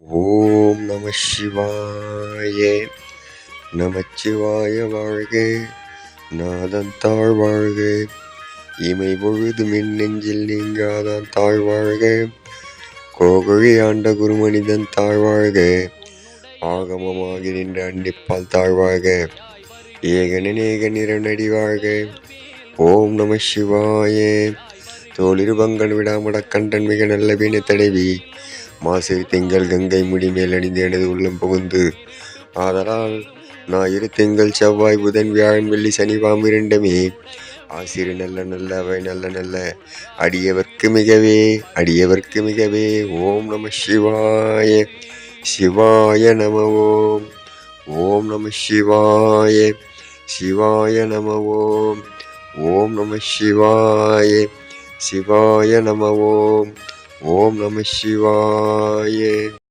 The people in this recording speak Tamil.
ஓம் நம சிவாய. நமச்சிவாய வாழ்க, நாதன் தாழ்வாழ்க, இமை பொழுது மின் நெஞ்சில் நீங்காதான் தாழ்வாழ்க, கோகழி ஆண்ட குருமனிதன் தாழ்வாழ்க, ஆகமமாகி நின்ற அன்னிப்பால் தாழ்வாழ்க, ஏகனேக நிறநடி வாழ்க. ஓம் நம சிவாய. தோளிருபங்கன் விடாமடக்கண்டன் மிக நல்ல வீணை தடவி மாசிறு திங்கள் கங்கை முடி மேல் அணிந்து எனது உள்ளம் புகுந்து, ஆதலால் ஞாயிறு திங்கள் செவ்வாய் புதன் வியாழன் வெள்ளி சனி பாம்பிரண்டமே ஆசிறு நல்ல நல்ல அவை நல்ல நல்ல அடியவர்க்கு மிகவே. ஓம் நம சிவாய. சிவாய நம. ஓம். ஓம் நம சிவாய. சிவாய நம. ஓம். ஓம் நம சிவாய. சிவாய நம. ஓம். ஓம் நம சிவாய.